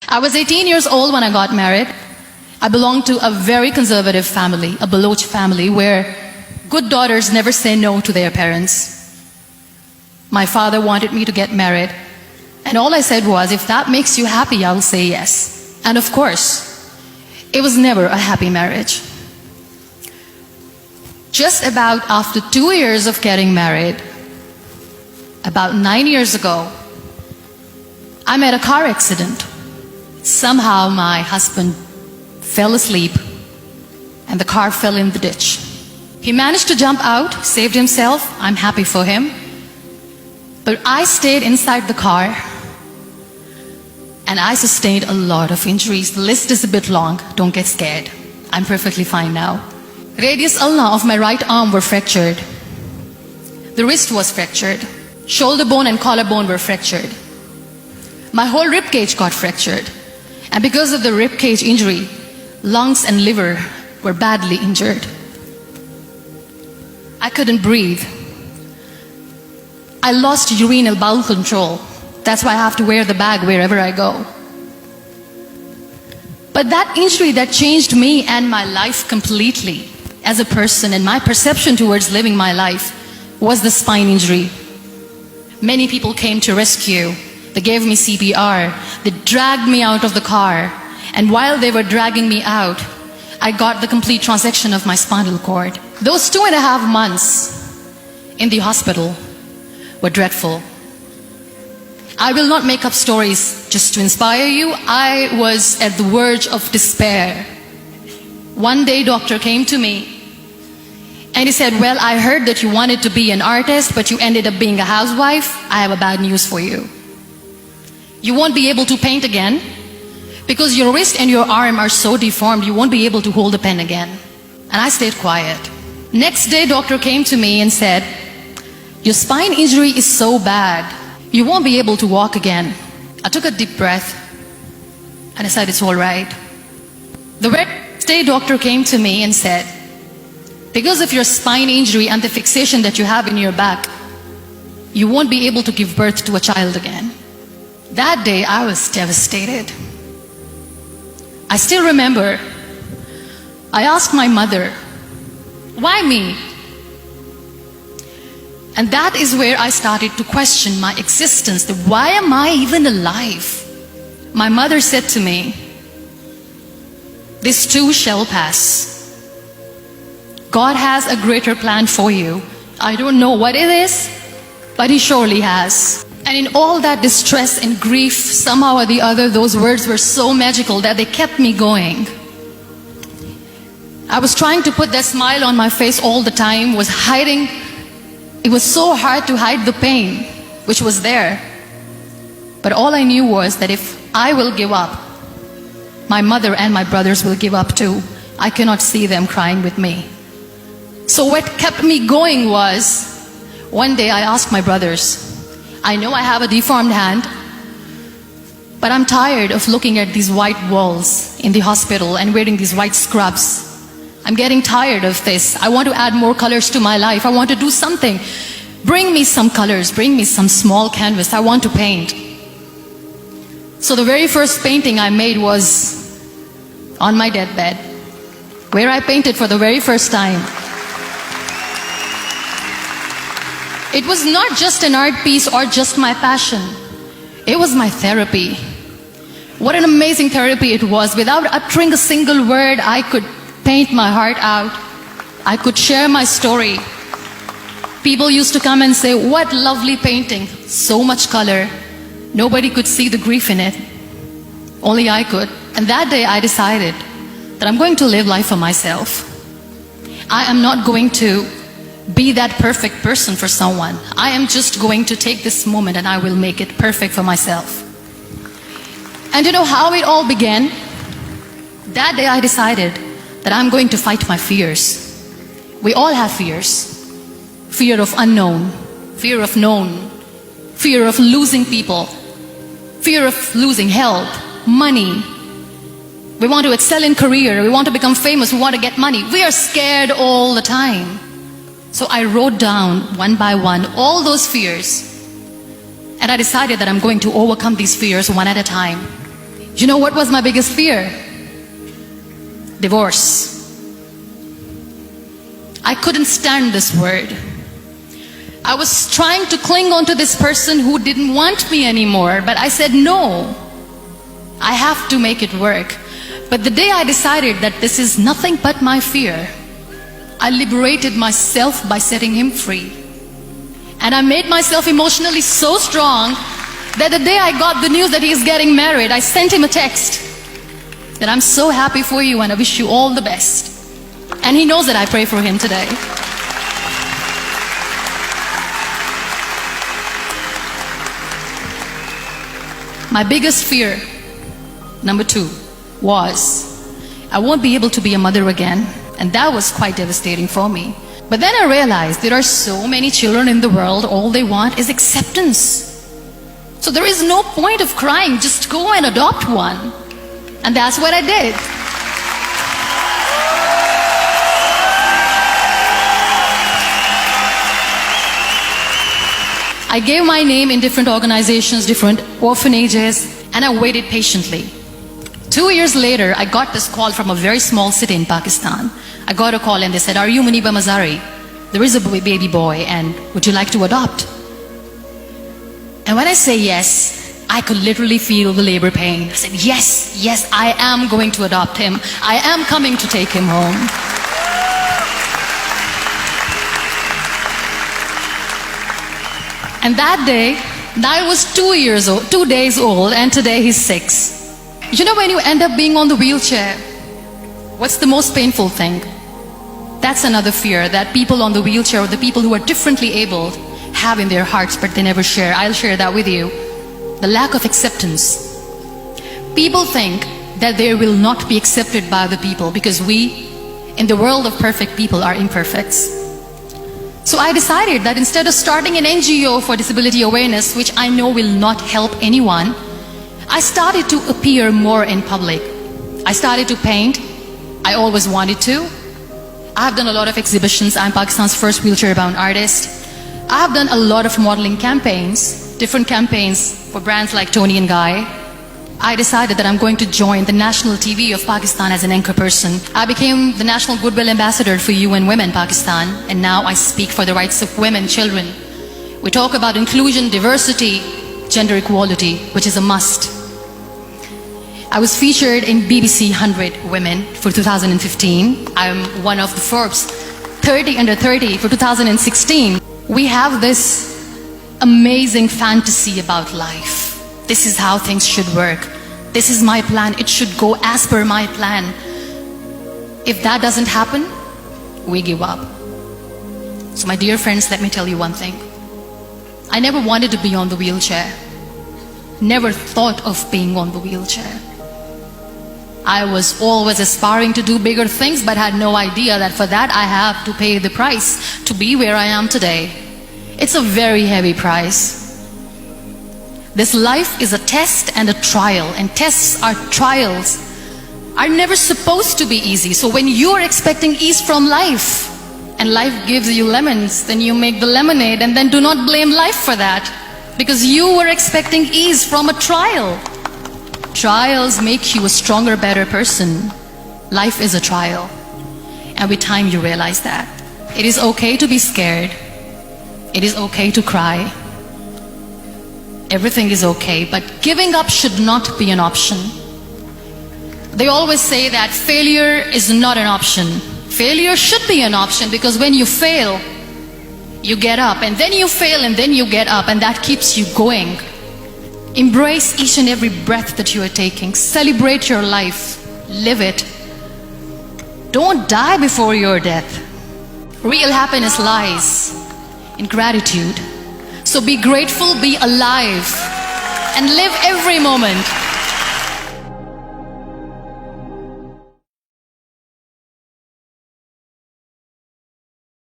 I was 18 years old when I got married. I belonged to a very conservative family, a Baloch family, where good daughters never say no to their parents. My father wanted me to get married, and all I said was, if that makes you happy, I'll say yes. And of course, it was never a happy marriage. Just about after 2 years of getting married, about 9 years ago, I met a car accident. Somehow my husband fell asleep and the car fell in the ditch. He managed to jump out, saved himself. I'm happy for him. But I stayed inside the car and I sustained a lot of injuries. The list is a bit long. Don't get scared. I'm perfectly fine now. Radius ulna of my right arm were fractured. The wrist was fractured. Shoulder bone and collarbone were fractured. My whole rib cage got fractured. And because of the rib cage injury, lungs and liver were badly injured. I couldn't breathe. I lost urinary bowel control. That's why I have to wear the bag wherever I go. But that injury that changed me and my life completely as a person, and my perception towards living my life, was the spine injury. Many people came to rescue. They gave me CPR. They dragged me out of the car. And while they were dragging me out, I got the complete transection of my spinal cord. Those 2.5 months in the hospital were dreadful. I will not make up stories just to inspire you. I was at the verge of despair. One day, doctor came to me and he said, well, I heard that you wanted to be an artist, but you ended up being a housewife. I have a bad news for you. You won't be able to paint again because your wrist and your arm are so deformed, you won't be able to hold a pen again. And I stayed quiet. Next day, doctor came to me and said, your spine injury is so bad, you won't be able to walk again. I took a deep breath and I said, it's all right. The very next day, doctor came to me and said, because of your spine injury and the fixation that you have in your back, you won't be able to give birth to a child again. That day, I was devastated. I still remember, I asked my mother, why me? And that is where I started to question my existence. Why am I even alive? My mother said to me, this too shall pass. God has a greater plan for you. I don't know what it is, but He surely has. And in all that distress and grief, somehow or the other, those words were so magical that they kept me going. I was trying to put that smile on my face all the time, was hiding. It was so hard to hide the pain, which was there. But all I knew was that if I will give up, my mother and my brothers will give up too. I cannot see them crying with me. So what kept me going was, one day I asked my brothers, I know I have a deformed hand, but I'm tired of looking at these white walls in the hospital and wearing these white scrubs. I'm getting tired of this. I want to add more colors to my life. I want to do something. Bring me some colors. Bring me some small canvas. I want to paint. So the very first painting I made was on my deathbed, where I painted for the very first time. It was not just an art piece or just my passion. It was my therapy. What an amazing therapy it was. Without uttering a single word, I could paint my heart out. I could share my story. People used to come and say, what lovely painting. So much color. Nobody could see the grief in it. Only I could. And that day I decided that I'm going to live life for myself. I am not going to be that perfect person for someone. I am just going to take this moment and I will make it perfect for myself. And you know how it all began? That day I decided that I'm going to fight my fears. We all have fears. Fear of unknown, fear of known, fear of losing people, fear of losing health, money. We want to excel in career, we want to become famous, we want to get money. We are scared all the time. So I wrote down one by one all those fears, and I decided that I'm going to overcome these fears one at a time. You know what was my biggest fear? Divorce. I couldn't stand this word. I was trying to cling on to this person who didn't want me anymore, but I said no. I have to make it work. But the day I decided that this is nothing but my fear, I liberated myself by setting him free. And I made myself emotionally so strong that the day I got the news that he is getting married, I sent him a text that I'm so happy for you and I wish you all the best. And he knows that I pray for him today. My biggest fear, number 2, was I won't be able to be a mother again. And that was quite devastating for me. But then I realized there are so many children in the world, all they want is acceptance. So there is no point of crying, just go and adopt one. And that's what I did. I gave my name in different organizations, different orphanages, and I waited patiently. 2 years later, I got this call from a very small city in Pakistan. I got a call and they said, "Are you Muniba Mazari? There is a baby boy and would you like to adopt?" And when I say yes, I could literally feel the labor pain. I said, yes, I am going to adopt him. I am coming to take him home. And that day, I was 2 days old, and today he's 6. You know, when you end up being on the wheelchair, what's the most painful thing? That's another fear that people on the wheelchair or the people who are differently abled have in their hearts, but they never share. I'll share that with you. The lack of acceptance. People think that they will not be accepted by the people because we, in the world of perfect people, are imperfects. So I decided that instead of starting an NGO for disability awareness, which I know will not help anyone, I started to appear more in public. I started to paint. I always wanted to. I have done a lot of exhibitions. I'm Pakistan's first wheelchair-bound artist. I have done a lot of modeling campaigns, different campaigns for brands like Toni and Guy. I decided that I'm going to join the national TV of Pakistan as an anchor person. I became the National Goodwill Ambassador for UN Women Pakistan, and now I speak for the rights of women, children. We talk about inclusion, diversity, gender equality, which is a must. I was featured in BBC 100 Women for 2015. I'm one of the Forbes 30 under 30 for 2016. We have this amazing fantasy about life. This is how things should work. This is my plan. It should go as per my plan. If that doesn't happen, we give up. So my dear friends, let me tell you one thing. I never wanted to be on the wheelchair. Never thought of being on the wheelchair. I was always aspiring to do bigger things, but had no idea that for that I have to pay the price to be where I am today. It's a very heavy price. This life is a test and a trial, and tests or trials are never supposed to be easy. So when you are expecting ease from life, and life gives you lemons, then you make the lemonade, and then do not blame life for that, because you were expecting ease from a trial. Trials make you a stronger, better person. Life is a trial, and with time you realize that. It is okay to be scared. It is okay to cry. Everything is okay, but giving up should not be an option. They always say that failure is not an option. Failure should be an option, because when you fail, you get up, and then you fail, and then you get up, and that keeps you going. Embrace each and every breath that you are taking. Celebrate your life. Live it. Don't die before your death. Real happiness lies in gratitude. So be grateful, be alive, and live every moment.